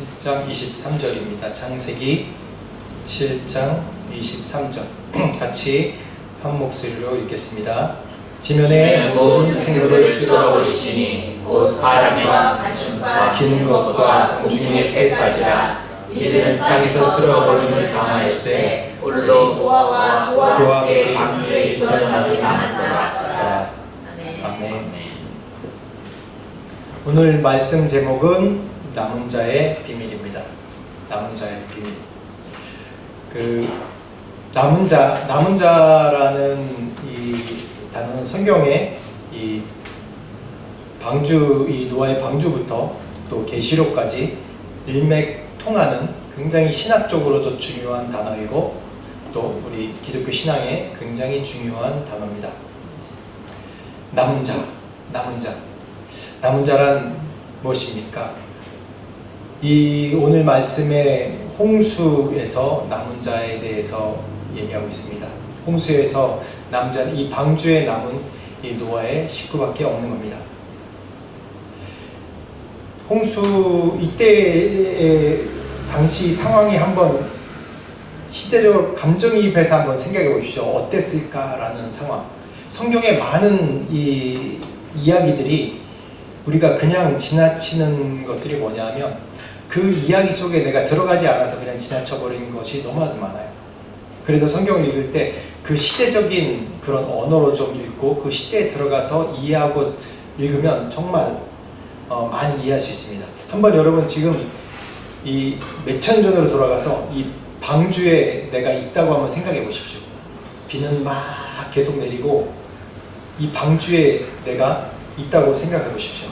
7장 23절입니다. 창세기 7장 23절 같이 한 목소리로 읽겠습니다. 지면의 모든 생물을 쓸어버리시니 곧 사람과 가축과 기는 것과 공중의 새까지라. 이들은 땅에서 쓸어버림을 당하였으되 홀로 노아와 그와 함께 방주에 있던 자들이 남았더라. 아멘. 오늘 말씀 제목은 남은 자의 비밀입니다. 남은 자의 비밀. 남은 자라는 이 단어는 성경에 이 노아의 방주부터 또 계시록까지 일맥통하는 굉장히 신학적으로도 중요한 단어이고 또 우리 기독교 신앙에 굉장히 중요한 단어입니다. 남은 자란 무엇입니까? 이 오늘 말씀의 홍수에서 남은 자에 대해서 얘기하고 있습니다. 홍수에서 남은 자는 이 방주에 남은 이 노아의 식구밖에 없는 겁니다. 홍수 이때의 당시 상황이 한번 시대적으로 감정이입해서 한번 생각해 보십시오. 어땠을까라는 상황. 성경의 많은 이 이야기들이 우리가 그냥 지나치는 것들이 뭐냐면 그 이야기 속에 내가 들어가지 않아서 그냥 지나쳐버린 것이 너무나도 많아요. 그래서 성경을 읽을 때 그 시대적인 그런 언어로 좀 읽고 그 시대에 들어가서 이해하고 읽으면 정말 많이 이해할 수 있습니다. 한번 여러분 지금 이 몇천 전으로 돌아가서 이 방주에 내가 있다고 한번 생각해 보십시오. 비는 막 계속 내리고 이 방주에 내가 있다고 생각해 보십시오.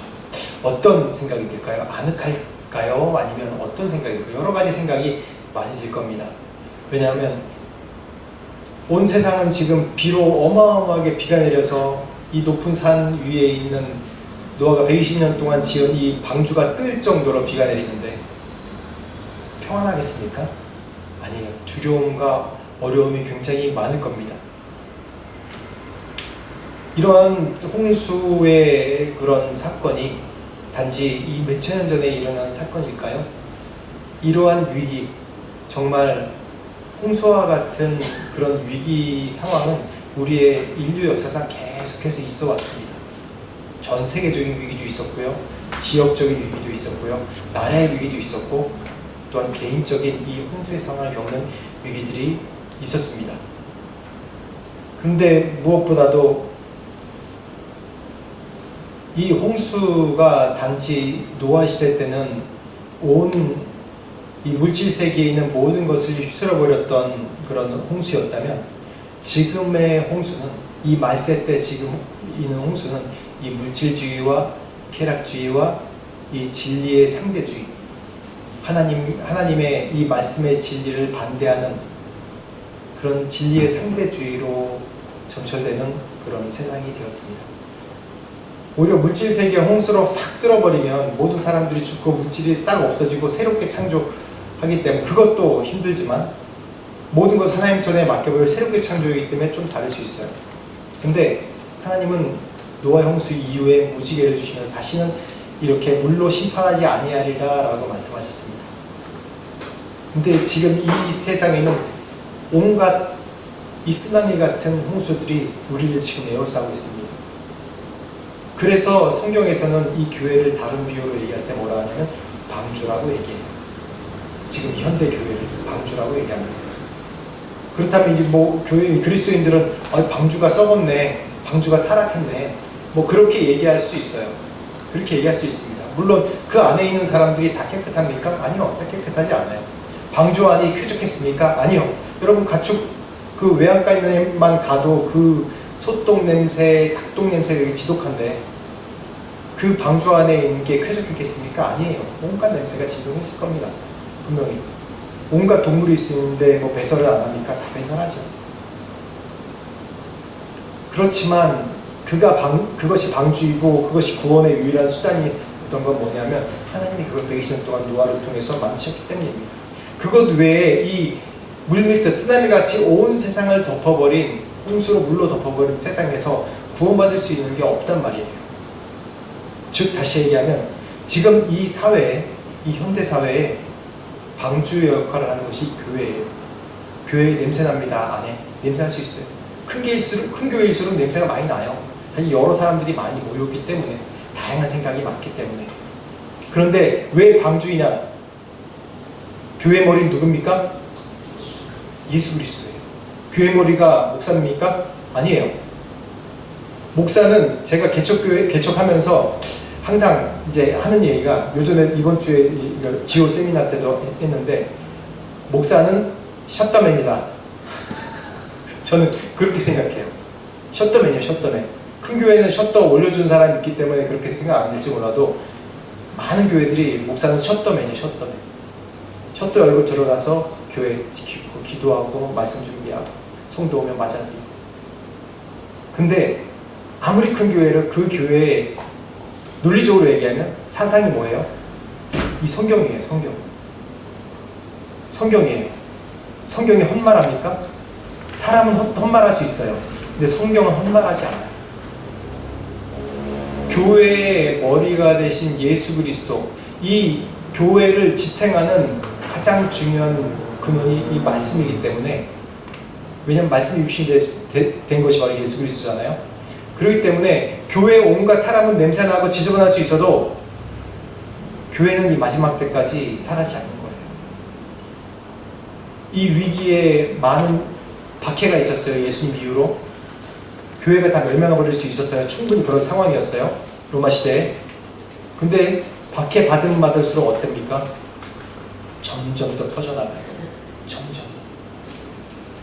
어떤 생각이 들까요? 아늑할까요? 아니면 어떤 생각이 들까요? 여러 가지 생각이 많이 들 겁니다. 왜냐하면 온 세상은 지금 비로 어마어마하게 비가 내려서 이 높은 산 위에 있는 노아가 120년 동안 지은 이 방주가 뜰 정도로 비가 내리는데 평안하겠습니까? 아니에요. 두려움과 어려움이 굉장히 많을 겁니다. 이러한 홍수의 그런 사건이 단지 이 몇천 년 전에 일어난 사건일까요? 이러한 위기, 정말 홍수와 같은 그런 위기 상황은 우리의 인류 역사상 계속해서 있어 왔습니다. 전 세계적인 위기도 있었고요, 지역적인 위기도 있었고요, 나라의 위기도 있었고, 또한 개인적인 이 홍수의 상황을 겪는 위기들이 있었습니다. 근데 무엇보다도 이 홍수가 단지 노아 시대 때는 온 이 물질 세계에 있는 모든 것을 휩쓸어버렸던 그런 홍수였다면 지금의 홍수는, 이 말세 때 지금 있는 홍수는 이 물질주의와 쾌락주의와 이 진리의 상대주의, 하나님의 이 말씀의 진리를 반대하는 그런 진리의 상대주의로 점철되는 그런 세상이 되었습니다. 오히려 물질 세계 홍수로 싹 쓸어버리면 모든 사람들이 죽고 물질이 싹 없어지고 새롭게 창조하기 때문에 그것도 힘들지만 모든 것을 하나님 손에 맡겨버려 새롭게 창조하기 때문에 좀 다를 수 있어요. 근데 하나님은 노아의 홍수 이후에 무지개를 주시면서 다시는 이렇게 물로 심판하지 아니하리라 라고 말씀하셨습니다. 근데 지금 이 세상에는 온갖 이 쓰나미 같은 홍수들이 우리를 지금 에워싸고 있습니다. 그래서 성경에서는 이 교회를 다른 비유로 얘기할 때 뭐라 하냐면 방주라고 얘기해요. 지금 현대 교회를 방주라고 얘기합니다. 그렇다면 이제 뭐 교회 그리스도인들은 방주가 썩었네, 방주가 타락했네, 뭐 그렇게 얘기할 수 있어요. 그렇게 얘기할 수 있습니다. 물론 그 안에 있는 사람들이 다 깨끗합니까? 아니요, 다 깨끗하지 않아요. 방주 안이 쾌적했습니까? 아니요. 여러분 가축 그 외양간에만 가도 그 소똥 냄새, 닭똥 냄새가 지독한데 그 방주 안에 있는 게 쾌적했겠습니까? 아니에요. 온갖 냄새가 진동했을 겁니다. 분명히. 온갖 동물이 있는데 뭐 배설을 안 합니까? 다 배설하죠. 그렇지만 그것이 방주이고 그것이 구원의 유일한 수단이었던 건 뭐냐면 하나님이 그걸 120년 동안 노아를 통해서 만드셨기 때문입니다. 그것 외에 이 물밀듯 쓰나미같이 온 세상을 덮어버린, 홍수로 물로 덮어버린 세상에서 구원받을 수 있는 게 없단 말이에요. 즉 다시 얘기하면 지금 이 사회에 이 현대사회에 방주의 역할을 하는 것이 교회예요. 교회에 냄새납니다. 안에 냄새날 수 있어요. 큰 교회일수록 냄새가 많이 나요. 사실 여러 사람들이 많이 모였기 때문에, 다양한 생각이 많기 때문에. 그런데 왜 방주이냐? 교회 머리는 누굽니까? 예수 그리스도예요. 교회 머리가 목사입니까? 아니에요. 목사는 제가 개척하면서 항상 이제 하는 얘기가, 요즘에 이번 주에 지오 세미나 때도 했는데, 목사는 셧더맨이다. 저는 그렇게 생각해요. 셧더맨이에요, 셧더맨. 큰 교회는 셔터 올려준 사람이 있기 때문에 그렇게 생각 안 될지 몰라도, 많은 교회들이 목사는 셧더맨이에요, 셧더맨. 셔터 열고 들어가서 교회 지키고, 기도하고, 말씀 준비하고, 성도 오면 맞아드리고. 근데 아무리 큰 교회를, 그 교회에 논리적으로 얘기하면 사상이 뭐예요? 이 성경이에요, 성경. 성경이에요. 성경이 헛말합니까? 사람은 헛말할 수 있어요. 근데 성경은 헛말하지 않아요. 교회의 머리가 되신 예수 그리스도, 이 교회를 지탱하는 가장 중요한 근원이 이 말씀이기 때문에, 왜냐하면 말씀이 육신이 된 것이 바로 예수 그리스도잖아요. 그렇기 때문에 교회에 온갖 사람은 냄새나고 지저분할 수 있어도 교회는 이 마지막 때까지 사라지지 않는 거예요. 이 위기에 많은 박해가 있었어요. 예수님 이후로 교회가 다 멸망해버릴 수 있었어요. 충분히 그런 상황이었어요, 로마 시대에. 근데 박해 받을수록 어땠습니까? 점점 더 퍼져나가요.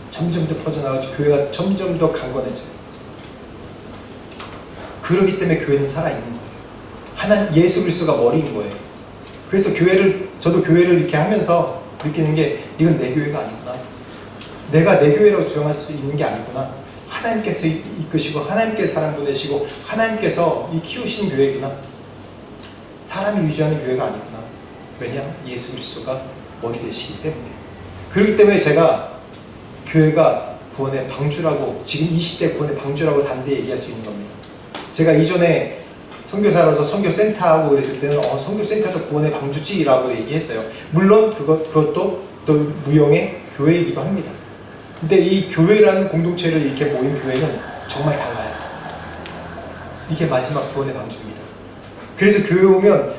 점점 더 퍼져나가서 교회가 점점 더 강건해져요. 그렇기 때문에 교회는 살아있는 거예요. 하나님, 예수 그리스도가 머리인 거예요. 그래서 저도 교회를 이렇게 하면서 느끼는 게, 이건 내 교회가 아니구나. 내가 내 교회라고 주장할 수 있는 게 아니구나. 하나님께서 이끄시고, 하나님께서 사람 보내시고, 하나님께서 키우신 교회구나. 사람이 유지하는 교회가 아니구나. 왜냐? 예수 그리스도가 머리 되시기 때문에. 그렇기 때문에 제가 교회가 구원의 방주라고, 지금 이 시대 구원의 방주라고 담대히 얘기할 수 있는 겁니다. 제가 이전에 선교사로서 선교센터하고 그랬을 때는 선교센터도 구원의 방주지라고 얘기했어요. 물론 그것도 또 무용의 교회이기도 합니다. 근데 이 교회라는 공동체를 이렇게 모인 교회는 정말 달라요. 이게 마지막 구원의 방주입니다. 그래서 교회 오면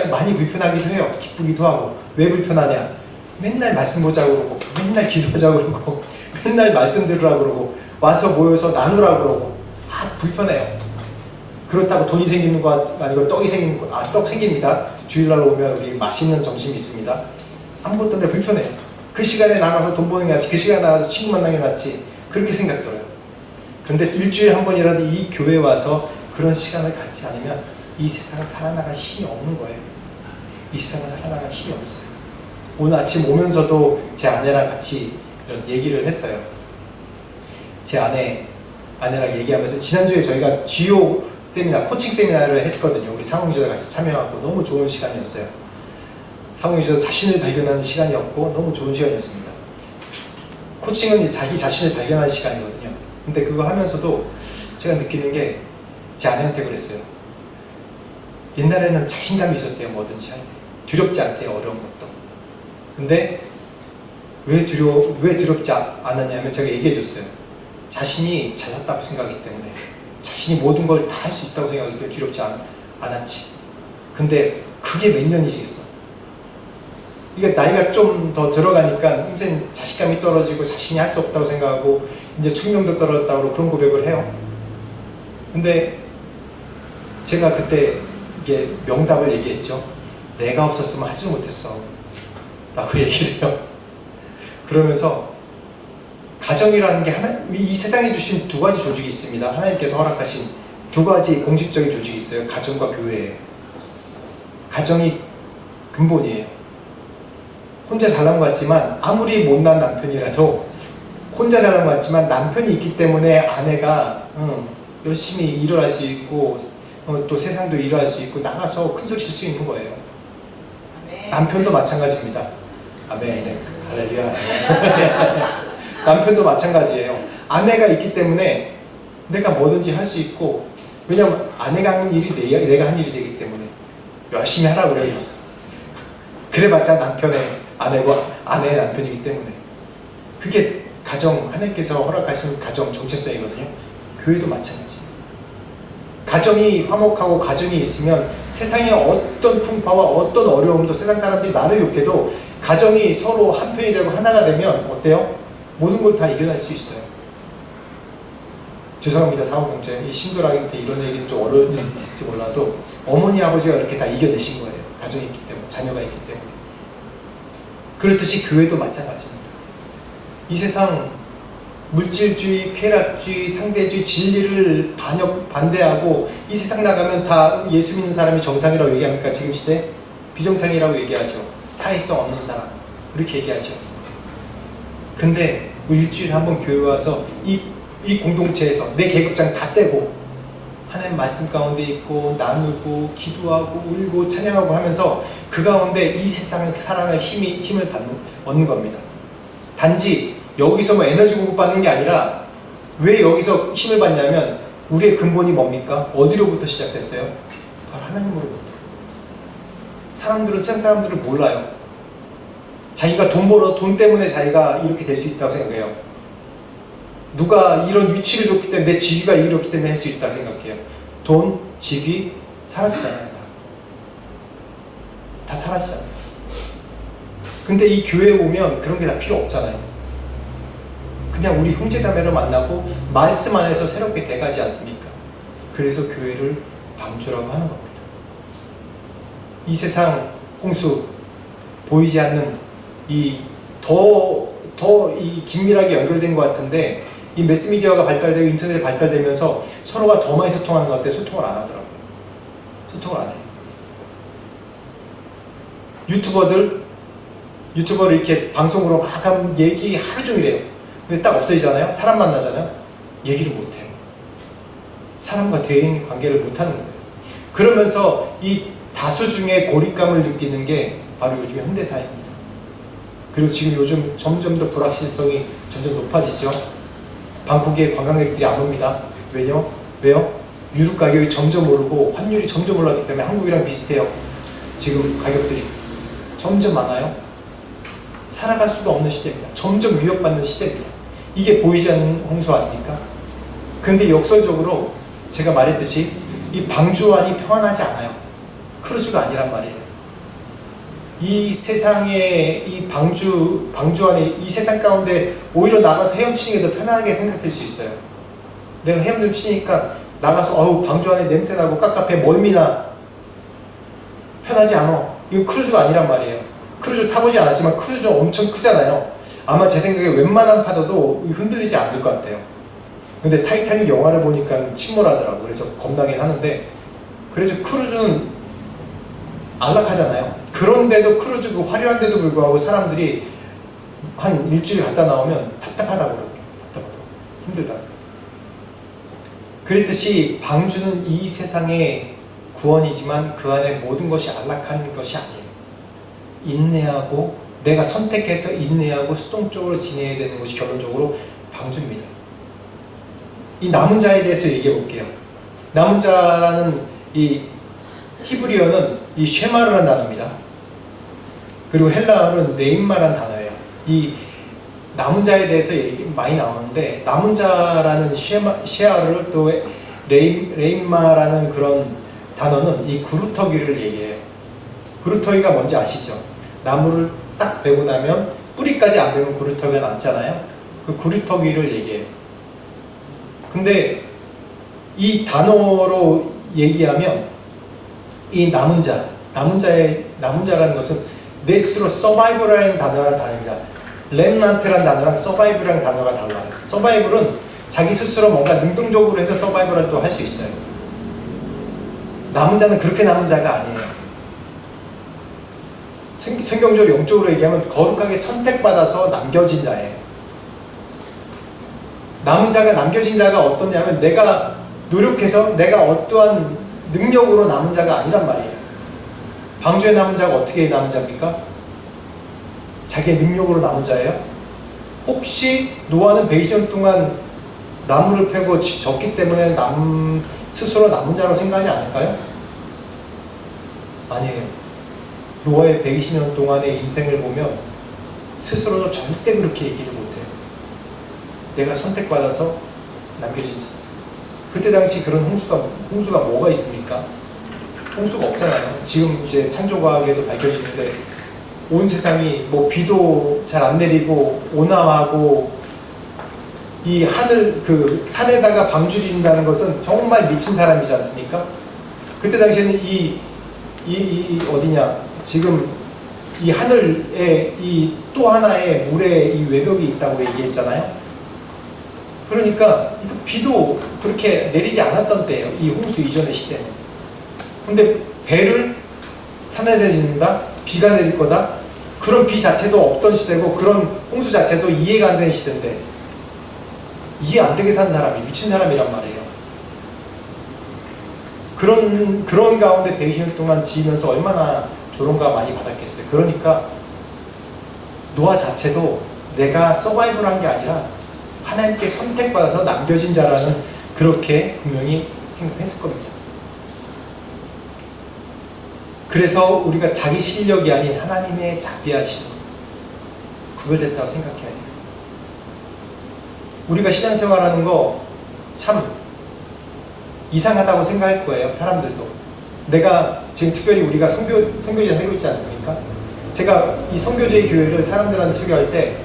많이 불편하기도 해요. 기쁘기도 하고. 왜 불편하냐? 맨날 말씀 보자고 그러고, 맨날 기도하자고 그러고, 맨날 말씀 들으라고 그러고, 와서 모여서 나누라고 그러고, 불편해요. 그렇다고 돈이 생기는 거 아니고 떡이 생기는 거, 떡 생깁니다. 주일날 오면 우리 맛있는 점심이 있습니다. 아무것도 안 돼, 불편해요. 그 시간에 나가서 돈 버는 게 낫지, 그 시간에 나가서 친구 만나는 게 낫지, 그렇게 생각 들어요. 근데 일주일에 한 번이라도 이 교회에 와서 그런 시간을 갖지 않으면 이 세상을 살아나갈 힘이 없는 거예요. 이 세상을 살아나갈 힘이 없어요. 오늘 아침 오면서도 제 아내랑 같이 이런 얘기를 했어요. 제 아내랑 얘기하면서, 지난주에 저희가 GO 세미나, 코칭 세미나를 했거든요. 우리 상홍이저도 같이 참여하고 너무 좋은 시간이었어요. 상홍이저 자신을 발견하는 시간이었고 너무 좋은 시간이었습니다. 코칭은 이제 자기 자신을 발견하는 시간이거든요. 근데 그거 하면서도 제가 느끼는 게, 제 아내한테 그랬어요. 옛날에는 자신감이 있었대요. 뭐든지 할 때. 두렵지 않대요. 어려운 것도. 근데 왜 두렵지 않았냐면, 제가 얘기해줬어요. 자신이 잘났다고 생각하기 때문에, 자신이 모든 걸 다 할 수 있다고 생각하기 때문에 두렵지 않았지. 근데 그게 몇 년이겠어. 이게 나이가 좀 더 들어가니까 이제 자신감이 떨어지고, 자신이 할 수 없다고 생각하고, 이제 충명도 떨어졌다고 그런 고백을 해요. 근데 제가 그때 이게 명답을 얘기했죠. 내가 없었으면 하지 못했어 라고 얘기를 해요. 그러면서 가정이라는 게 이 세상에 주신 두 가지 조직이 있습니다. 하나님께서 허락하신 두 가지 공식적인 조직이 있어요. 가정과 교회에. 가정이 근본이에요. 혼자 잘난 것 같지만, 아무리 못난 남편이라도 혼자 잘난 것 같지만 남편이 있기 때문에 아내가 열심히 일을 할 수 있고, 또 세상도 일을 할 수 있고, 나가서 큰 소리 칠 수 있는 거예요. 아멘. 남편도 마찬가지입니다. 아멘. 네. 할렐루야. 남편도 마찬가지예요. 아내가 있기 때문에 내가 뭐든지 할 수 있고, 왜냐면 아내가 하는 일이 내가 한 일이 되기 때문에 열심히 하라고 그래요. 그래봤자 남편의 아내고 아내의 남편이기 때문에. 그게 가정, 하나님께서 허락하신 가정 정체성이거든요. 교회도 마찬가지. 가정이 화목하고 가정이 있으면 세상의 어떤 풍파와 어떤 어려움도, 세상 사람들이 나를 욕해도 가정이 서로 한편이 되고 하나가 되면 어때요? 모든 걸 다 이겨낼 수 있어요. 죄송합니다, 사후경제. 이 신도라기 때 이런 얘기는 좀 어려울지 몰라도 어머니 아버지가 이렇게 다 이겨내신 거예요. 가정이 있기 때문에, 자녀가 있기 때문에. 그렇듯이 교회도 마찬가지입니다. 이 세상 물질주의, 쾌락주의, 상대주의, 진리를 반대하고 이 세상 나가면 다 예수 믿는 사람이 정상이라고 얘기합니까? 지금 시대? 비정상이라고 얘기하죠. 사회성 없는 사람, 그렇게 얘기하죠. 근데 일주일에 한 번 교회 와서 이 공동체에서 내 계급장 다 떼고 하나님 말씀 가운데 있고 나누고 기도하고 울고 찬양하고 하면서 그 가운데 이 세상을 살아갈 힘을 얻는 겁니다. 단지 여기서 뭐 에너지 공급받는 게 아니라 왜 여기서 힘을 받냐면 우리의 근본이 뭡니까? 어디로부터 시작됐어요? 바로 하나님으로부터. 사람들은, 세상 사람들은 몰라요. 자기가 돈 때문에 자기가 이렇게 될 수 있다고 생각해요. 누가 이런 위치를 줬기 때문에, 내 직위가 이렇기 때문에 할 수 있다고 생각해요. 돈, 직위 사라지잖아요. 다 사라지잖아요. 근데 이 교회에 오면 그런 게 다 필요 없잖아요. 그냥 우리 형제자매를 만나고 말씀 안에서 새롭게 돼가지 않습니까? 그래서 교회를 방주라고 하는 겁니다. 이 세상 홍수, 보이지 않는 이 긴밀하게 연결된 것 같은데, 이 매스미디어가 발달되고 인터넷이 발달되면서 서로가 더 많이 소통하는 것 같아요. 소통을 안 하더라고요. 소통을 안 해요. 유튜버를 이렇게 방송으로 막 하면 얘기 하루 종일 해요. 근데 딱 없어지잖아요. 사람 만나잖아요. 얘기를 못 해요. 사람과 대인 관계를 못 하는 거예요. 그러면서 이 다수 중에 고립감을 느끼는 게 바로 요즘 현대사입니다. 그리고 지금 요즘 점점 더 불확실성이 점점 높아지죠. 방콕에 관광객들이 안 옵니다. 왜요? 유럽 가격이 점점 오르고 환율이 점점 올랐기 때문에 한국이랑 비슷해요. 지금 가격들이 점점 많아요. 살아갈 수가 없는 시대입니다. 점점 위협받는 시대입니다. 이게 보이지 않는 홍수 아닙니까? 근데 역설적으로 제가 말했듯이 이 방주안이 평안하지 않아요. 크루즈가 아니란 말이에요. 이 세상에 이 방주 안에 이 세상 가운데 오히려 나가서 헤엄치는 게 더 편하게 생각될 수 있어요. 내가 헤엄 좀 치니까 나가서 방주 안에 냄새나고 깝깝해 멀미나 편하지 않아. 이거 크루즈가 아니란 말이에요. 크루즈 타보지 않았지만 크루즈 엄청 크잖아요. 아마 제 생각에 웬만한 파도도 흔들리지 않을 것 같아요. 근데 타이타닉 영화를 보니까 침몰하더라고. 그래서 겁나긴 하는데, 그래서 크루즈는 안락하잖아요. 그런데도 크루즈 그 화려한데도 불구하고 사람들이 한 일주일 갔다 나오면 답답하다고 그러고, 힘들다고. 그랬듯이 방주는 이 세상의 구원이지만 그 안에 모든 것이 안락한 것이 아니에요. 인내하고, 내가 선택해서 인내하고 수동적으로 지내야 되는 것이 결론적으로 방주입니다. 이 남은 자에 대해서 얘기해 볼게요. 남은 자라는 이 히브리어는 이 쉐마르라는 단어입니다. 그리고 헬라어는 네임마라는 단어예요. 이 남은 자에 대해서 얘기 많이 나오는데, 남은 자라는 쉐아르 또 레임마라는 그런 단어는 이 구루터기를 얘기해요. 구루터기가 뭔지 아시죠? 나무를 딱 베고 나면 뿌리까지 안 베면 구루터기가 남잖아요. 그 구루터기를 얘기해요. 근데 이 단어로 얘기하면 이 남은 자라는 것은 내 스스로 서바이벌이라는 단어입니다. 렘넌트라는 단어랑 서바이벌이라는 단어가 달라요. 서바이벌은 자기 스스로 뭔가 능동적으로 해서 서바이벌을 또 할 수 있어요. 남은 자는 그렇게 남은 자가 아니에요. 성경적으로 영적으로 얘기하면 거룩하게 선택받아서 남겨진 자예요. 남은 자가, 남겨진 자가 어떠냐면 내가 노력해서 내가 어떠한 능력으로 남은 자가 아니란 말이에요. 방주에 남은 자가 어떻게 남은 자입니까? 자기의 능력으로 남은 자예요? 혹시 노아는 120년 동안 나무를 패고 졌기 때문에 스스로 남은 자로 생각하지 않을까요? 아니에요. 노아의 120년 동안의 인생을 보면 스스로도 절대 그렇게 얘기를 못해요. 내가 선택받아서 남겨진 자. 그때 당시 그런 홍수가 뭐가 있습니까? 홍수가 없잖아요. 지금 이제 창조과학에도 밝혀지는데 온 세상이 뭐 비도 잘 안 내리고 온화하고 이 하늘 그 산에다가 방주를 진다는 것은 정말 미친 사람이지 않습니까? 그때 당시에는 이 어디냐 지금 이 하늘에 이 또 하나의 물의 이 외벽이 있다고 얘기했잖아요. 그러니까 비도 그렇게 내리지 않았던 때예요. 이 홍수 이전의 시대는. 근데 배를 산에서 짓는다? 비가 내릴 거다? 그런 비 자체도 없던 시대고 그런 홍수 자체도 이해가 안 되는 시대인데 이해 안 되게 산 사람이 미친 사람이란 말이에요. 그런 가운데 120년 동안 지으면서 얼마나 조롱가 많이 받았겠어요. 그러니까 노아 자체도 내가 서바이벌한 게 아니라 하나님께 선택받아서 남겨진 자라는 그렇게 분명히 생각했을 겁니다. 그래서 우리가 자기 실력이 아닌 하나님의 자비하심 구별됐다고 생각해야 돼요. 우리가 신앙생활하는 거 참 이상하다고 생각할 거예요. 사람들도. 내가 지금 특별히 우리가 선교제 살고 있지 않습니까? 제가 이 선교제의 교회를 사람들한테 소개할 때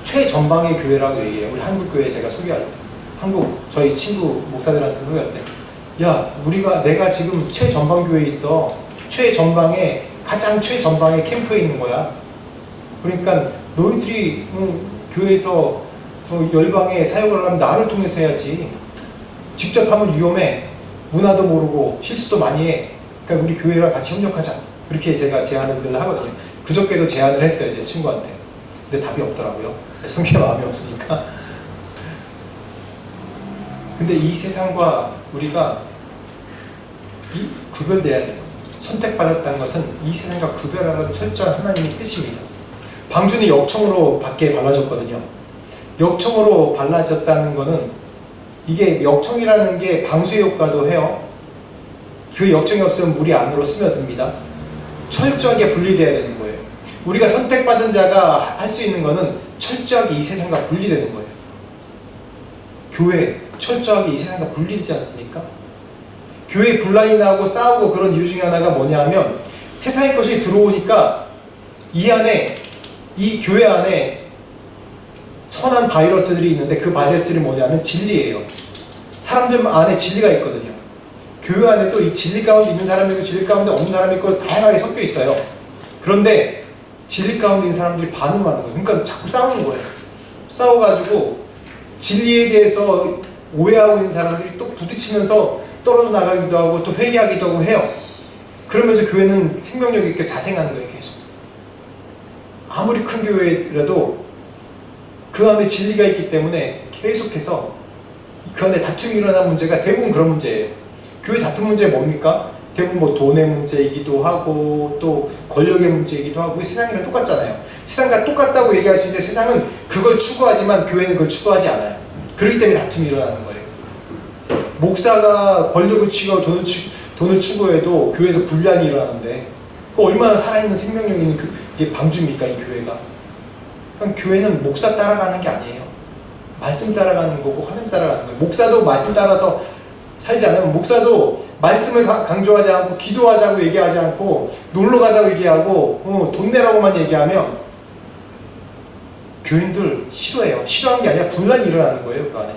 최전방의 교회라고 얘기해요. 우리 한국교회 제가 소개할 때 한국 저희 친구 목사들한테 소개할 때 야 내가 지금 최전방 교회에 있어. 최전방에 가장 최전방의 캠프에 있는 거야. 그러니까 너희들이 교회에서 열방에 사역을 하려면 나를 통해서 해야지. 직접 하면 위험해. 문화도 모르고 실수도 많이 해. 그러니까 우리 교회랑 같이 협력하자. 그렇게 제가 제안을 늘 하거든요. 그저께도 제안을 했어요. 제 친구한테. 근데 답이 없더라고요. 성경에 마음이 없으니까. 근데 이 세상과 우리가 구별돼야 돼요. 선택받았다는 것은 이 세상과 구별하는 철저한 하나님의 뜻입니다. 방주는 역청으로 밖에 발라졌거든요. 역청으로 발라졌다는 것은 이게 역청이라는 게 방수의 효과도 해요. 그 역청이 없으면 물이 안으로 스며듭니다. 철저하게 분리되어야 되는 거예요. 우리가 선택받은 자가 할 수 있는 것은 철저하게 이 세상과 분리되는 거예요. 교회 철저하게 이 세상과 분리되지 않습니까? 교회 분란이 나고 싸우고 그런 이유 중에 하나가 뭐냐면 세상의 것이 들어오니까 이 교회 안에 선한 바이러스들이 있는데 그 바이러스들이 뭐냐면 진리예요. 사람들 안에 진리가 있거든요. 교회 안에 또 이 진리 가운데 있는 사람이 있고 진리 가운데 없는 사람이 있고 다양하게 섞여 있어요. 그런데 진리 가운데 있는 사람들이 반응하는 거예요. 그러니까 자꾸 싸우는 거예요. 싸워가지고 진리에 대해서 오해하고 있는 사람들이 또 부딪히면서 떨어져 나가기도 하고 또 회개하기도 하고 해요. 그러면서 교회는 생명력 있게 자생하는 거예요. 계속. 아무리 큰 교회라도 그 안에 진리가 있기 때문에 계속해서 그 안에 다툼이 일어난 문제가 대부분 그런 문제예요. 교회 다툼 문제 뭡니까? 대부분 뭐 돈의 문제이기도 하고 또 권력의 문제이기도 하고 세상이랑 똑같잖아요. 세상과 똑같다고 얘기할 수 있는데 세상은 그걸 추구하지만 교회는 그걸 추구하지 않아요. 그렇기 때문에 다툼이 일어나는 거예요. 목사가 권력을 추구하고 돈을 추구해도 교회에서 분란이 일어나는데 그 얼마나 살아있는 생명력 있는 그게 방주입니까 이 교회가. 그러니까 교회는 목사 따라가는 게 아니에요. 말씀 따라가는 거고 화면 따라가는 거예요. 목사도 말씀 따라서 살지 않으면 목사도 말씀을 강조하지 않고 기도하자고 얘기하지 않고 놀러 가자고 얘기하고 돈 내라고만 얘기하면 교인들 싫어해요. 싫어하는 게 아니라 분란이 일어나는 거예요 그 안에.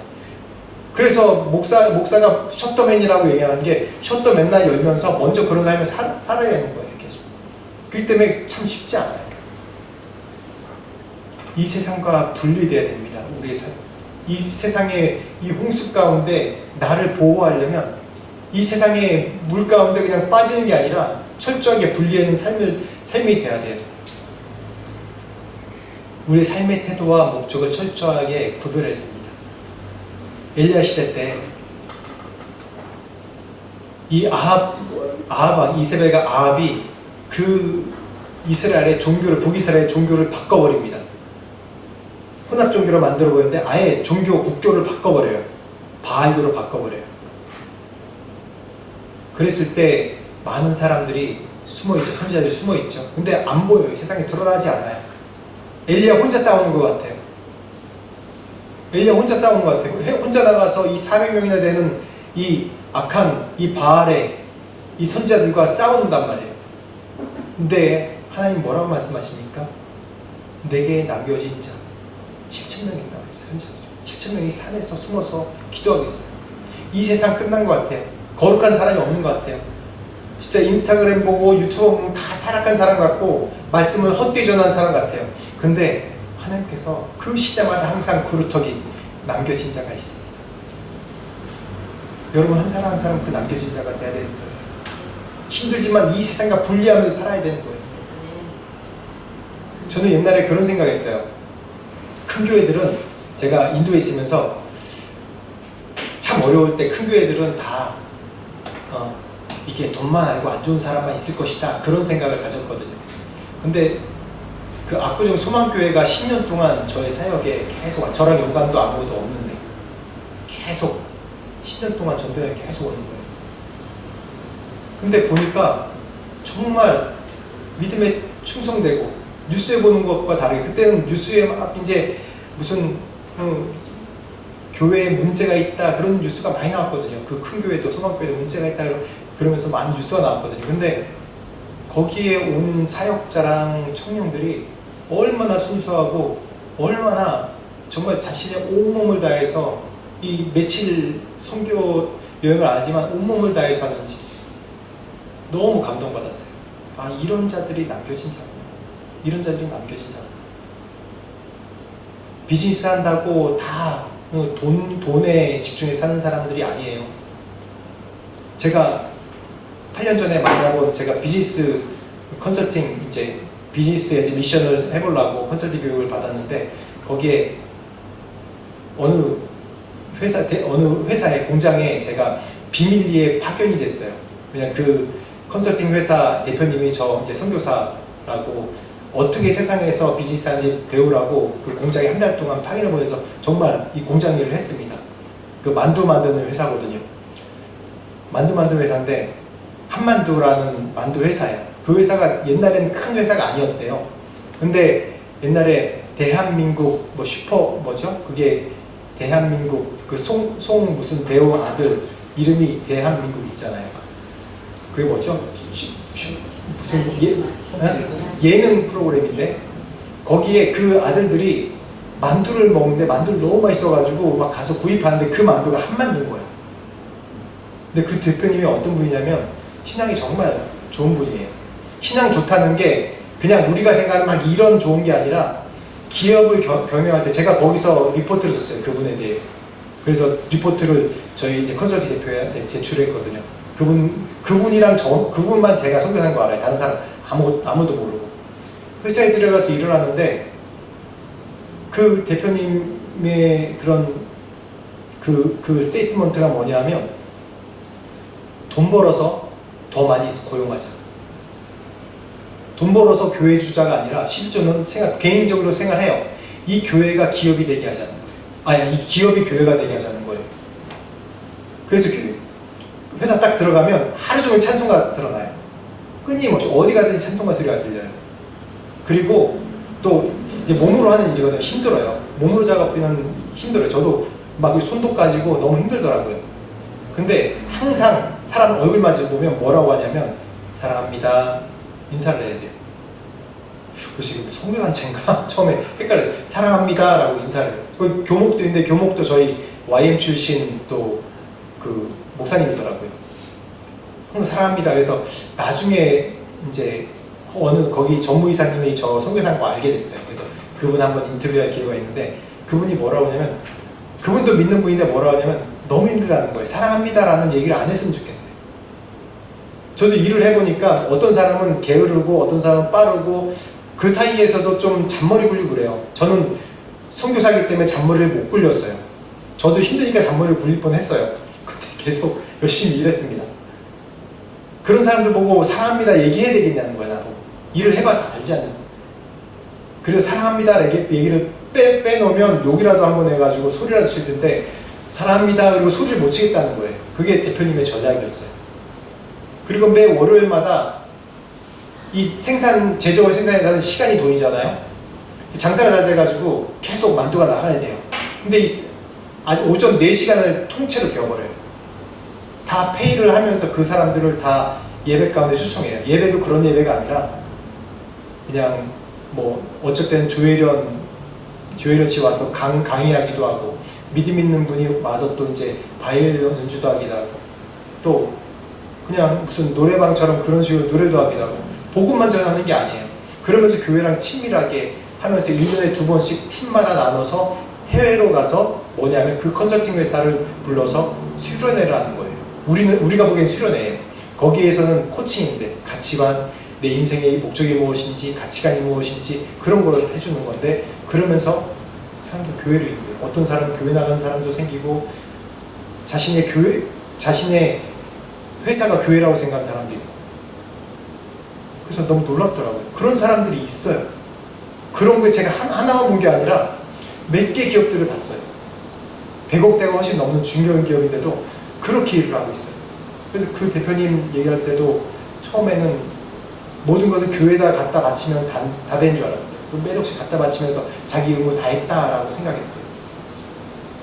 그래서 목사가 셔터맨이라고 얘기하는 게 셔터 맨날 열면서 먼저 그런 삶을 살아야 되는 거예요 계속. 그렇기 때문에 참 쉽지 않아요. 이 세상과 분리돼야 됩니다. 우리의 삶. 이 세상의 이 홍수 가운데 나를 보호하려면 이 세상의 물 가운데 그냥 빠지는 게 아니라 철저하게 분리하는 삶이 돼야 돼요. 우리의 삶의 태도와 목적을 철저하게 구별해야 됩니다. 엘리야 시대 때 이 이세벨과 아합이 그 이스라엘의 종교를 북이스라엘의 종교를 바꿔버립니다. 혼합 종교로 만들어 버렸는데 아예 국교를 바꿔버려요. 바알교로 바꿔버려요. 그랬을 때 많은 사람들이 숨어있죠. 선지자들이 숨어있죠. 근데 안 보여요. 세상에 드러나지 않아요. 엘리야 혼자 싸우는 것 같아요. 엘리야 혼자 싸우는 것 같아요. 혼자 나가서 이 400명이나 되는 이 악한 이 바알의 이 선지자들과 싸운단 말이에요. 근데 하나님 뭐라고 말씀하십니까? 내게 남겨진 자 7,000명이 있다고 했어요. 7,000명이 산에서 숨어서 기도하고 있어요. 이 세상 끝난 것 같아요. 거룩한 사람이 없는 것 같아요. 진짜 인스타그램 보고 유튜브 보면 다 타락한 사람 같고 말씀을 헛되이 전하는 사람 같아요. 근데 하나님께서 그 시대마다 항상 구루터기 남겨진 자가 있습니다. 여러분 한 사람 한 사람 그 남겨진 자가 돼야 되는 거예요. 힘들지만 이 세상과 분리하면서 살아야 되는 거예요. 저는 옛날에 그런 생각했어요. 큰 교회들은 제가 인도에 있으면서 참 어려울 때 큰 교회들은 다 이게 돈만 알고 안 좋은 사람만 있을 것이다 그런 생각을 가졌거든요. 근데 그 압구정 소망교회가 10년 동안 저의 사역에 계속 저랑 연관도 아무것도 없는데 계속 10년 동안 전도에 계속 오는 거예요. 근데 보니까 정말 믿음에 충성되고 뉴스에 보는 것과 다르게 그때는 뉴스에 막 이제 무슨 교회에 문제가 있다 그런 뉴스가 많이 나왔거든요. 그 큰 교회도 소망교회도 문제가 있다 그러면서 많은 뉴스가 나왔거든요. 근데 거기에 온 사역자랑 청년들이 얼마나 순수하고 얼마나 정말 자신의 온몸을 다해서 이 며칠 선교 여행을 안 하지만 온몸을 다해서 하는지 너무 감동받았어요. 아, 이런 자들이 남겨진 자구나. 이런 자들이 남겨진 자구나. 비즈니스 한다고 다 돈에 집중해 사는 사람들이 아니에요. 제가 8년 전에 만나본 제가 비즈니스 컨설팅 이제 비즈니스 에지 미션을 해보려고 컨설팅 교육을 받았는데 거기에 어느 회사의 공장에 제가 비밀리에 파견이 됐어요. 그냥 그 컨설팅 회사 대표님이 저 이제 선교사라고 어떻게 세상에서 비즈니스 하는지 배우라고 그 공장에 한 달 동안 파견을 보내서 정말 이 공장 일을 했습니다. 그 만두 만드는 회사거든요. 만두 만드는 회사인데 한만두라는 만두 회사예요. 그 회사가 옛날에는 큰 회사가 아니었대요. 근데 옛날에 대한민국 뭐 슈퍼 뭐죠? 그게 대한민국 그 송 무슨 배우 아들 이름이 대한민국 있잖아요. 그게 뭐죠? 무슨 예능 프로그램인데 거기에 그 아들들이 만두를 먹는데 만두를 너무 맛있어가지고 막 가서 구입하는데 그 만두가 한만두인 거예요. 근데 그 대표님이 어떤 분이냐면 신앙이 정말 좋은 분이에요. 신앙 좋다는 게 그냥 우리가 생각하는 막 이런 좋은 게 아니라 기업을 경영할 때 제가 거기서 리포트를 썼어요. 그분에 대해서. 그래서 리포트를 저희 이제 컨설팅 대표한테 제출했거든요. 그분이랑 그분만 제가 선교사인 거 알아요. 다른 사람 아무도 모르고. 회사에 들어가서 일을 하는데 그 대표님의 그런 그 스테이트먼트가 뭐냐면 돈 벌어서 더 많이 고용하자. 돈 벌어서 교회 주자가 아니라 실제로는 개인적으로 생활해요. 이 교회가 기업이 되게 하자는 거예요. 아니, 이 기업이 교회가 되게 하자는 거예요. 그래서 회사 딱 들어가면 하루 종일 찬송가 드러나요. 끊임없이 어디 가든지 찬송가 소리가 들려요. 그리고 또 이제 몸으로 하는 일이거든요. 힘들어요. 몸으로 작업하면 힘들어요. 저도 막 손도 까지고 너무 힘들더라고요. 근데 항상 사람 얼굴 마주보면 뭐라고 하냐면 사랑합니다. 인사를 해야 돼요. 그래서 성교단체인가? 처음에 헷갈렸어요. 사랑합니다 라고 인사를 해요. 교목도 있는데 교목도 저희 YM 출신 또 그 목사님이더라고요. 항상 사랑합니다. 그래서 나중에 이제 거기 전무이사님이 저 선교사인 거 알게 됐어요. 그래서 그분 한번 인터뷰할 기회가 있는데 그분이 뭐라고 하냐면 그분도 믿는 분인데 뭐라고 하냐면 너무 힘들다는 거예요. 사랑합니다 라는 얘기를 안 했으면 좋겠네. 저도 일을 해보니까 어떤 사람은 게으르고 어떤 사람은 빠르고 그 사이에서도 좀 잔머리 굴리고 그래요. 저는 선교사이기 때문에 잔머리를 못 굴렸어요. 저도 힘드니까 잔머리를 굴릴 뻔했어요. 그때 계속 열심히 일했습니다. 그런 사람들 보고 사랑합니다 얘기해야 되겠냐는 거야. 나도 일을 해봐서 알지 않는. 그래서 사랑합니다 얘기를 빼놓으면 욕이라도 한번 해가지고 소리라도 칠 텐데 사랑합니다 그리고 소리를 못 치겠다는 거예요. 그게 대표님의 전략이었어요. 그리고 매 월요일마다 이 제조업 생산에 사는 시간이 돈이잖아요. 장사가 잘 돼가지고 계속 만두가 나가야 돼요. 근데 오전 4시간을 통째로 비워버려요. 다 페이를 하면서 그 사람들을 다 예배 가운데 초청해요. 예배도 그런 예배가 아니라 그냥 뭐 어쨌든 조혜련 씨 와서 강의하기도 하고, 믿음 있는 분이 와서 또 이제 바이올린 연주도 하기도 하고, 또 그냥 무슨 노래방처럼 그런 식으로 노래도 하기도 하고, 복음만 전하는 게 아니에요. 그러면서 교회랑 친밀하게 하면서 1년에 2번씩 팀마다 나눠서 해외로 가서 뭐냐면 그 컨설팅 회사를 불러서 수련회를 하는 거예요. 우리가 보기엔 수련회예요. 거기에서는 코칭인데 가치관, 내 인생의 목적이 무엇인지, 가치관이 무엇인지 그런 걸 해주는 건데, 그러면서 사람들 교회를 이끌어요. 어떤 사람은 교회 나간 사람도 생기고, 자신의 회사가 교회라고 생각하는 사람도 있고. 그래서 너무 놀랍더라고요. 그런 사람들이 있어요. 그런 거 제가 하나만 본 게 아니라 몇 개 기업들을 봤어요. 100억대가 훨씬 넘는 중견 기업인데도 그렇게 일을 하고 있어요. 그래서 그 대표님 얘기할 때도 처음에는 모든 것을 교회에다 갖다 바치면 다 된 줄 알았대요. 몇 억씩 갖다 바치면서 자기 의무 다 했다라고 생각했대요.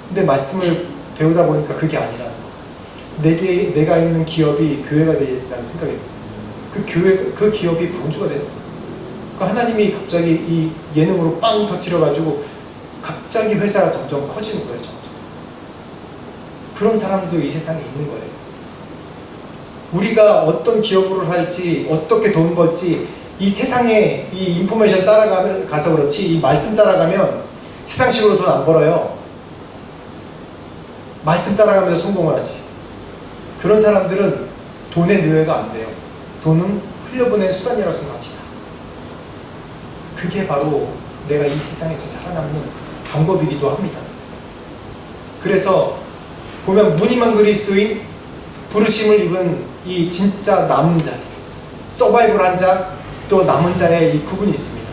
근데 말씀을 배우다 보니까 그게 아니라는 거. 내가 있는 기업이 교회가 되겠다는 생각이 들어요. 그 기업이 방주가 되는 거예요. 그러니까 하나님이 갑자기 이 예능으로 빵 터뜨려가지고 갑자기 회사가 점점 커지는 거예요. 점점. 그런 사람도 이 세상에 있는 거예요. 우리가 어떤 기업으로 할지, 어떻게 돈 벌지, 이 세상에 이 인포메이션 따라가서 그렇지, 이 말씀 따라가면 세상식으로 돈 안 벌어요. 말씀 따라가면서 성공을 하지. 그런 사람들은 돈의 노예가 안 돼요. 돈은 흘려보낸 수단이라고 생각합시다. 그게 바로 내가 이 세상에서 살아남는 방법이기도 합니다. 그래서 보면 무늬만 그리스도인, 부르심을 입은 이 진짜 남은 자, 서바이벌한 자, 또 남은 자의 이 구분이 있습니다.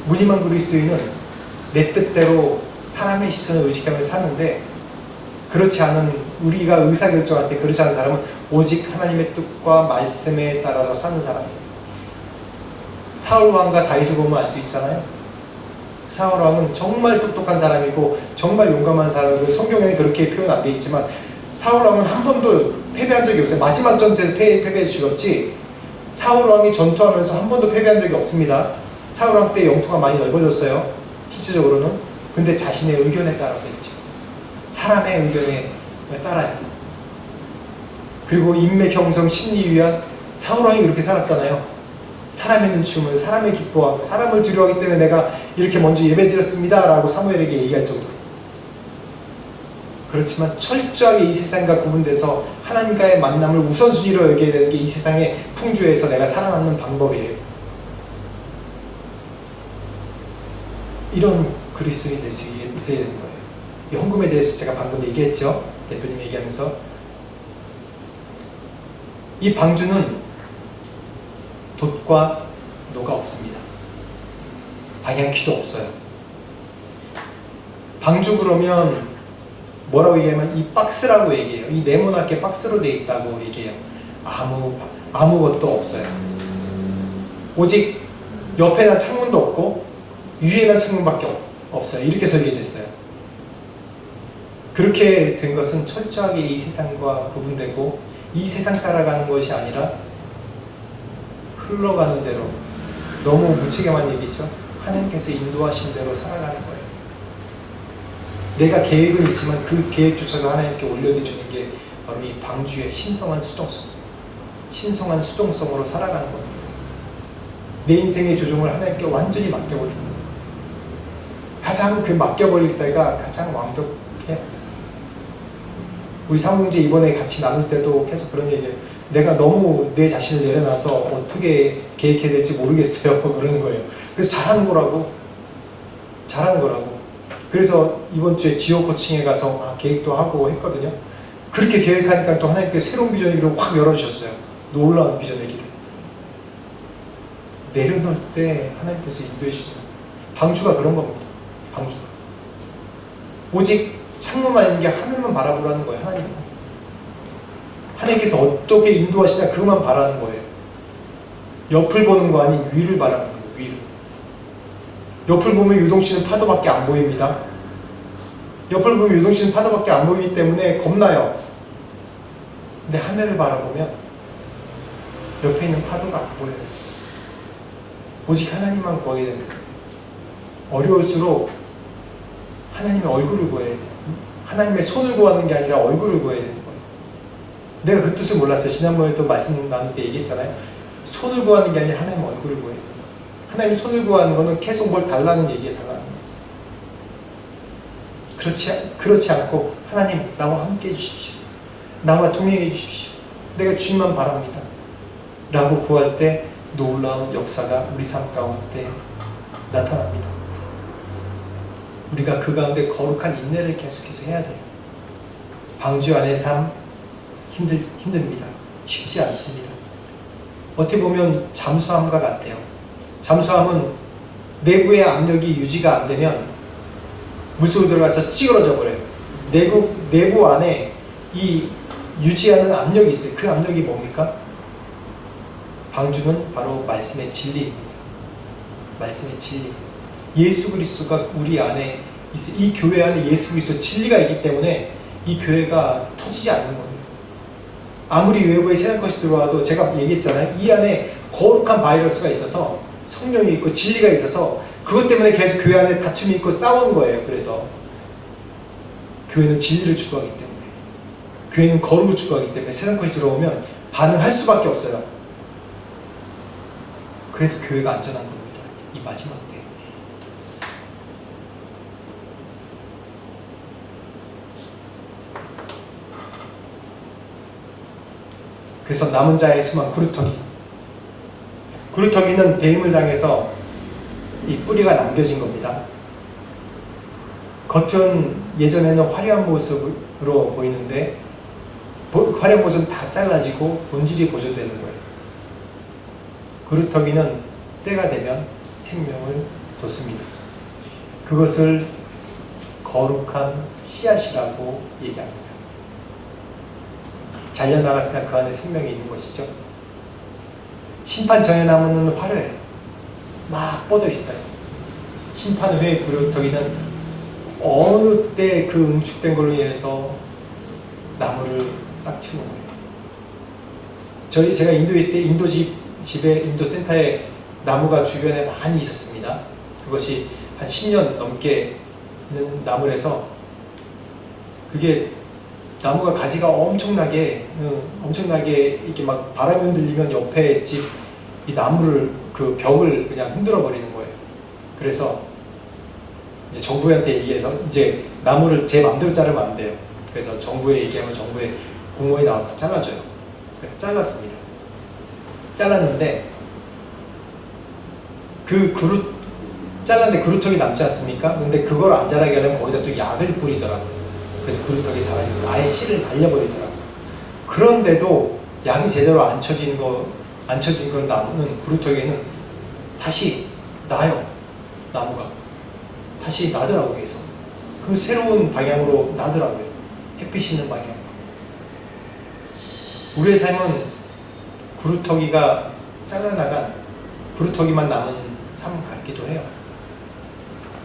무늬만 그리스도인은 내 뜻대로 사람의 시선을 의식하며 사는데, 그렇지 않은, 우리가 의사결정할 때 그렇지 않은 사람은 오직 하나님의 뜻과 말씀에 따라서 사는 사람이에요. 사울왕과 다윗을 보면 알 수 있잖아요. 사울왕은 정말 똑똑한 사람이고 정말 용감한 사람이고, 성경에는 그렇게 표현 안 돼 있지만 사울왕은 한 번도 패배한 적이 없어요. 마지막 전투에서 패배해 죽었지, 사울왕이 전투하면서 한 번도 패배한 적이 없습니다. 사울왕 때 영토가 많이 넓어졌어요, 실질적으로는. 근데 자신의 의견에 따라서 있죠. 사람의 의견에 따라요. 그리고 인맥 형성, 심리 위한, 사울왕이 그렇게 살았잖아요. 사람의 눈치 보며 사람의 기뻐하고 사람을 두려워하기 때문에 내가 이렇게 먼저 예배드렸습니다 라고 사무엘에게 얘기할 정도로. 그렇지만 철저하게 이 세상과 구분돼서 하나님과의 만남을 우선순위로 여겨야 되는 게 이 세상의 풍조에서 내가 살아남는 방법이에요. 이런 그리스도인이 될 수 있어야 되는 거예요. 이 헌금에 대해서 제가 방금 얘기했죠. 대표님 얘기하면서. 이 방주는 돛과 노가 없습니다. 방향키도 없어요. 방주 그러면 뭐라고 얘기하면 이 박스라고 얘기해요. 이 네모나게 박스로 되어 있다고 얘기해요. 아무것도 없어요. 오직 옆에는 창문도 없고 위에는 창문밖에 없어요. 이렇게 설계됐어요. 그렇게 된 것은 철저하게 이 세상과 구분되고 이 세상 따라가는 것이 아니라 흘러가는 대로, 너무 무책임한 얘기죠. 하나님께서 인도하신 대로 살아가는 거예요. 내가 계획은 있지만 그 계획조차도 하나님께 올려드리는 게 바로 이 방주의 신성한 수동성으로 살아가는 겁니다. 내 인생의 조종을 하나님께 완전히 맡겨버리는 거예요. 가장 그 맡겨버릴 때가 가장 완벽해요. 우리 사모님제 이번에 같이 나눌 때도 계속 그런 얘기예요. 내가 너무 내 자신을 내려놔서 어떻게 계획해야 될지 모르겠어요. 그러는 거예요. 그래서 잘하는 거라고. 그래서 이번 주에 지오 코칭에 가서 계획도 하고 했거든요. 그렇게 계획하니까 또 하나님께서 새로운 비전의 길을 확 열어주셨어요. 놀라운 비전의 길을. 내려놓을 때 하나님께서 인도해 주시는 방주가 그런 겁니다. 방주가. 오직 창문만 있는 게 하늘만 바라보라는 거예요. 하나님께서 어떻게 인도하시냐 그것만 바라는 거예요. 옆을 보는 거 아닌 위를 바라보는 거예요. 위를. 옆을 보면 유동치는 파도밖에 안 보입니다. 옆을 보면 유동치는 파도밖에 안 보이기 때문에 겁나요. 근데 하늘을 바라보면 옆에 있는 파도가 안 보여요. 오직 하나님만 구하게 됩니다. 어려울수록 하나님의 얼굴을 구해야 돼요. 하나님의 손을 구하는 게 아니라 얼굴을 구해야 되는 거예요. 내가 그 뜻을 몰랐어요. 지난번에 또 말씀 나눌 때 얘기했잖아요. 손을 구하는 게 아니라 하나님의 얼굴을 구해야 돼요. 하나님 손을 구하는 거는 계속 뭘 달라는 얘기에 달라는 거예요. 그렇지 않고 하나님 나와 함께 해주십시오. 나와 동행해 주십시오. 내가 주님만 바랍니다. 라고 구할 때 놀라운 역사가 우리 삶 가운데 나타납니다. 우리가 그 가운데 거룩한 인내를 계속해서 해야 돼요. 방주 안의 삶 힘듭니다. 쉽지 않습니다. 어떻게 보면 잠수함과 같아요. 잠수함은 내부의 압력이 유지가 안 되면 물속으로 들어가서 찌그러져 버려요. 내부 안에 이 유지하는 압력이 있어요. 그 압력이 뭡니까? 방주는 바로 말씀의 진리입니다. 말씀의 진리. 예수 그리스도가 우리 안에 있어요. 이 교회 안에 예수 그리스도 진리가 있기 때문에 이 교회가 터지지 않는 거예요. 아무리 외부에 세상 것이 들어와도 제가 얘기했잖아요. 이 안에 거룩한 바이러스가 있어서 성령이 있고 진리가 있어서 그것 때문에 계속 교회 안에 다툼이 있고 싸우는 거예요. 그래서 교회는 진리를 추구하기 때문에, 교회는 거룩을 추구하기 때문에 세상 것이 들어오면 반응할 수밖에 없어요. 그래서 교회가 안전한 겁니다. 이 마지막 때. 그래서 남은 자의 수만 구루터기. 구루터기는 배임을 당해서 이 뿌리가 남겨진 겁니다. 겉은 예전에는 화려한 모습으로 보이는데 화려한 모습은 다 잘라지고 본질이 보존되는 거예요. 구루터기는 때가 되면 생명을 돋습니다. 그것을 거룩한 씨앗이라고 얘기합니다. 잘려나갔으나 그 안에 생명이 있는 것이죠. 심판 전의 나무는 화려해요. 막 뻗어 있어요. 심판 후의 구루터기는 어느 때 그 응축된 걸로 인해서 나무를 싹 틔우는 거예요. 제가 인도에 있을 때 인도 센터에 나무가 주변에 많이 있었습니다. 그것이 한 10년 넘게 있는 나무라서 그게 나무가 가지가 엄청나게 이렇게 막 바람이 흔들리면 옆에 집 이 나무를 그 벽을 그냥 흔들어 버리는 거예요. 그래서 이제 정부한테 얘기해서 이제 나무를 제 맘대로 자르면 안 돼요. 그래서 정부에 얘기하면 정부에 공무원이 나와서 다 잘라줘요. 잘랐습니다. 잘랐는데 잘랐는데 구루터기 남지 않습니까? 근데 그걸 안 자라게 하려면 거기다 또 약을 뿌리더라고요. 그래서 구루터기 자라지고 아예 씨를 날려버리더라고요. 그런데도 약이 제대로 안 쳐진 건 나무는 구루터기에는 다시 나요. 나무가 다시 나더라고요. 계속. 그럼 새로운 방향으로 나더라고요. 햇빛 있는 방향. 우리의 삶은 구루터기가 잘라나간 구루터기만 남은 삶 같기도 해요.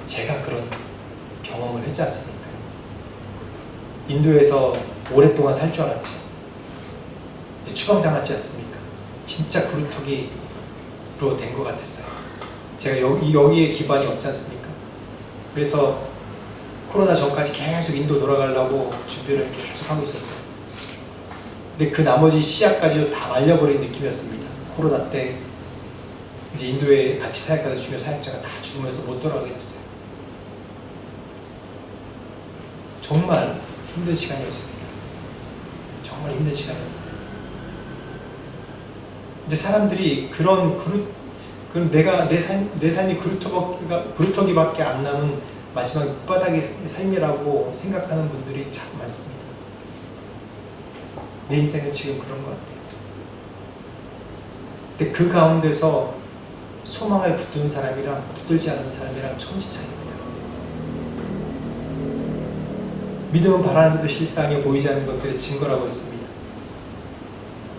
제가 그런 경험을 했지 않습니까? 인도에서 오랫동안 살 줄 알았죠. 추방당하지 않습니까? 진짜 구루터기로 된 것 같았어요. 제가 여기에 기반이 없지 않습니까? 그래서 코로나 전까지 계속 인도 돌아가려고 준비를 계속 하고 있었어요. 근데 그 나머지 씨앗까지도 다 말려버린 느낌이었습니다. 코로나 때 이제 인도에 같이 사역하던 중요 사역자가 다 죽으면서 못 돌아가게 됐어요. 정말 힘든 시간이었습니다. 정말 힘든 시간이었어요. 근데 사람들이 그럼 내가 내 삶이 구루터기밖에 안 남은 마지막 밑바닥의 삶이라고 생각하는 분들이 참 많습니다. 내 인생은 지금 그런 것 같아요. 근데 그 가운데서 소망을 붙든 사람이랑 붙들지 않는 사람이랑 천지 차이입니다. 믿음은 바라는데도 실상에 보이지 않는 것들의 증거라고 했습니다.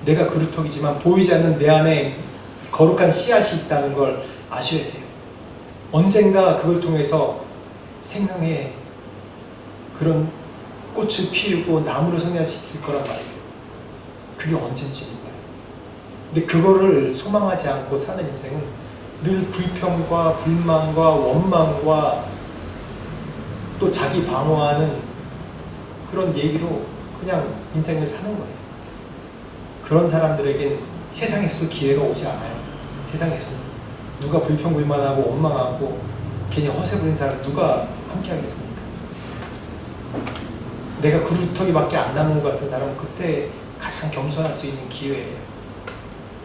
내가 구루터기지만 보이지 않는 내 안에 거룩한 씨앗이 있다는 걸 아셔야 돼요. 언젠가 그걸 통해서 생명의 그런 꽃을 피우고 나무를 성장시킬 거란 말이에요. 그게 언젠지인 거예요. 근데 그거를 소망하지 않고 사는 인생은 늘 불평과 불만과 원망과 또 자기 방어하는 그런 얘기로 그냥 인생을 사는 거예요. 그런 사람들에겐 세상에서도 기회가 오지 않아요. 세상에서는 누가 불평불만하고 원망하고 괜히 허세 부린 사람 누가 함께 하겠습니까? 내가 구루터기밖에 안 남은 것 같은 사람은 그때 가장 겸손할 수 있는 기회예요.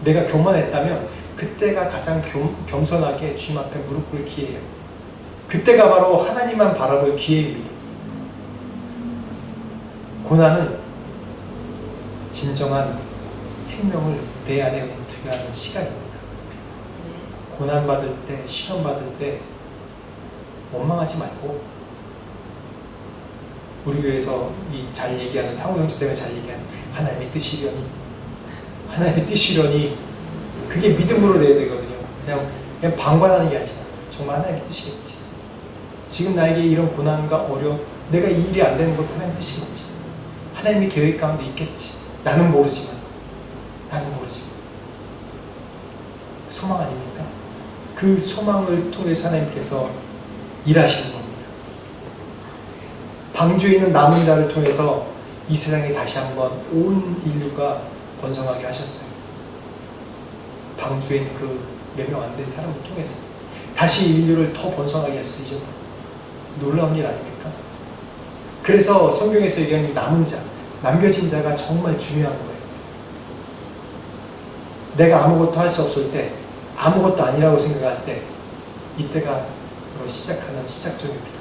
내가 교만했다면 그때가 가장 겸손하게 주님 앞에 무릎 꿇을 기회예요. 그때가 바로 하나님만 바라볼 기회입니다. 고난은 진정한 생명을 내 안에 움트게 하는 시간입니다. 고난받을 때, 시험받을 때 원망하지 말고, 우리 교회에서 이 잘 얘기하는 상호정치 때문에 잘 얘기하는 하나님의 뜻이려니, 하나님의 뜻이려니, 그게 믿음으로 돼야 되거든요. 그냥 방관하는 게 아니라 정말 하나님의 뜻이겠지. 지금 나에게 이런 고난과 어려움, 내가 이 일이 안 되는 것도 하나님의 뜻이겠지. 하나님의 계획 가운데 있겠지. 나는 모르지만 소망 아닙니까? 그 소망을 통해서 하나님께서 일하시는 겁니다. 방주에 있는 남은 자를 통해서 이 세상에 다시 한번 온 인류가 번성하게 하셨어요. 방주에 있는 그 몇 명 안 된 사람을 통해서 다시 인류를 더 번성하게 했어요. 놀라운 일 아닙니까? 그래서 성경에서 얘기하는 남은 자, 남겨진 자가 정말 중요한 거예요. 내가 아무것도 할 수 없을 때, 아무것도 아니라고 생각할 때, 이때가 바로 시작하는 시작점입니다.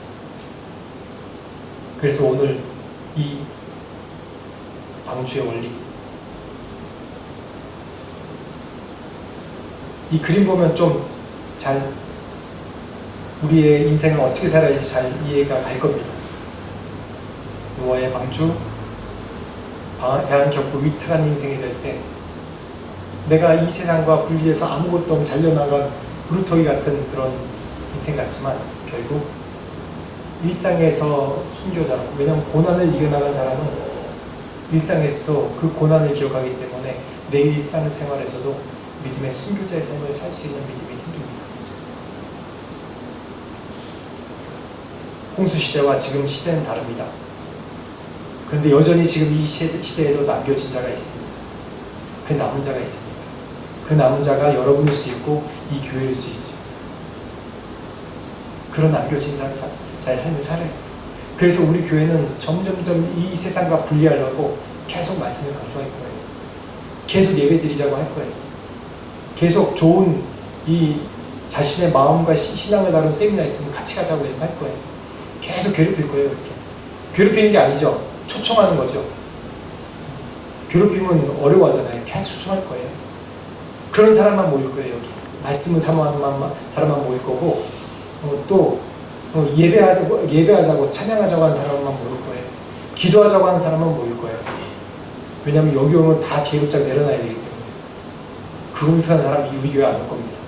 그래서 오늘 이 방주의 원리, 이 그림 보면 좀 잘 우리의 인생을 어떻게 살아야지 잘 이해가 갈 겁니다. 노아의 방주, 대한 겪고 위탁한 인생이 될 때, 내가 이 세상과 분리해서 아무것도 없는 잘려나간 구루터기 같은 그런 인생 같지만 결국 일상에서 순교자라고, 왜냐하면 고난을 이겨나간 사람은 일상에서도 그 고난을 기억하기 때문에 내 일상생활에서도 믿음의 순교자의 삶을 살 수 있는 믿음이 생깁니다. 홍수시대와 지금 시대는 다릅니다. 그런데 여전히 지금 이 시대에도 남겨진 자가 있습니다. 그 남은 자가 있습니다. 그 남은 자가 여러분일 수 있고 이 교회일 수 있습니다. 그런 남겨진 자의 삶을 살아요. 그래서 우리 교회는 점점점 이 세상과 분리하려고 계속 말씀을 강조할 거예요. 계속 예배 드리자고 할 거예요. 계속 좋은 이 자신의 마음과 신앙을 다룬 세미나 있으면 같이 가자고 해서 할 거예요. 계속 괴롭힐 거예요. 이렇게 괴롭히는 게 아니죠. 초청하는 거죠. 괴롭히면 어려워하잖아요. 계속 초청할 거예요. 그런 사람만 모일 거예요. 여기 말씀을 사모하는 사람만 모일 거고, 또 예배하자고 찬양하자고 하는 사람만 모일 거예요. 기도하자고 하는 사람만 모일 거예요. 왜냐하면 여기 오면 다 뒤로 쫙 내려놔야 되기 때문에. 그거 불편한 사람이 우리 교회 안 올 겁니다.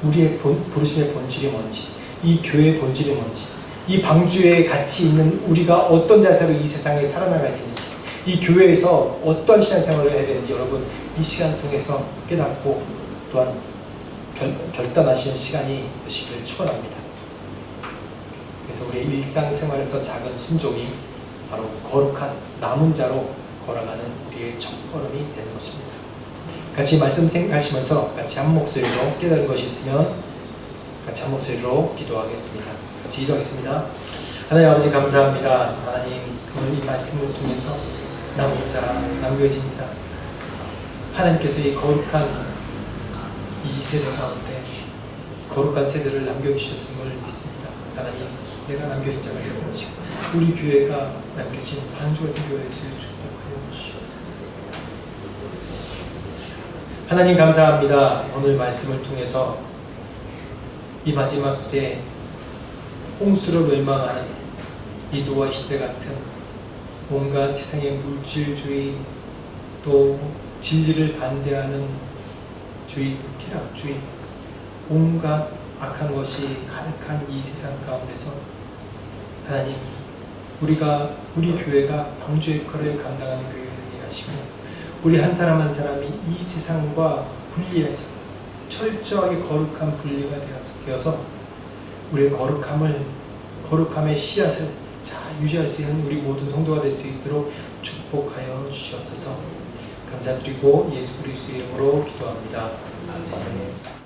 우리의 부르심의 본질이 뭔지, 이 교회의 본질이 뭔지, 이 방주에 같이 있는 우리가 어떤 자세로 이 세상에 살아나가야 되는지, 이 교회에서 어떤 신앙생활을 해야 되는지 여러분 이 시간 통해서 깨닫고 또한 결단하시는 시간이 되시기를 축원합니다. 그래서 우리의 일상생활에서 작은 순종이 바로 거룩한 남은 자로 걸어가는 우리의 첫걸음이 되는 것입니다. 같이 말씀 생각하시면서 같이 한 목소리로 깨달은 것이 있으면 같이 한 목소리로 기도하겠습니다. 같이 기도하겠습니다. 하나님 아버지 감사합니다. 하나님 오늘 이 말씀을 통해서 남은 자, 남겨진 자, 하나님께서 이 거룩한 이 세대 가운데 거룩한 세대를 남겨주셨음을 믿습니다. 하나님, 내가 남겨진 자가 되어주시고 우리 교회가 남겨진 방주 같은 교회에서 축복하여 주시옵소서. 하나님 감사합니다. 오늘 말씀을 통해서 이 마지막 때 홍수로 멸망하는 이 노아 시대 같은 온갖 세상의 물질주의 또 진리를 반대하는 쾌락주의, 쾌락주의, 온갖 악한 것이 가득한 이 세상 가운데서 하나님, 우리 교회가 방주의 역할을 감당하는 교회가 되게 하시고, 우리 한 사람 한 사람이 이 세상과 분리해서 철저하게 거룩한 분리가 되어서 우리의 거룩함의 씨앗을 잘 유지할 수 있는 우리 모든 성도가 될 수 있도록 축복하여 주시옵소서. 감사드리고 예수 그리스도 이름으로 기도합니다. 아멘.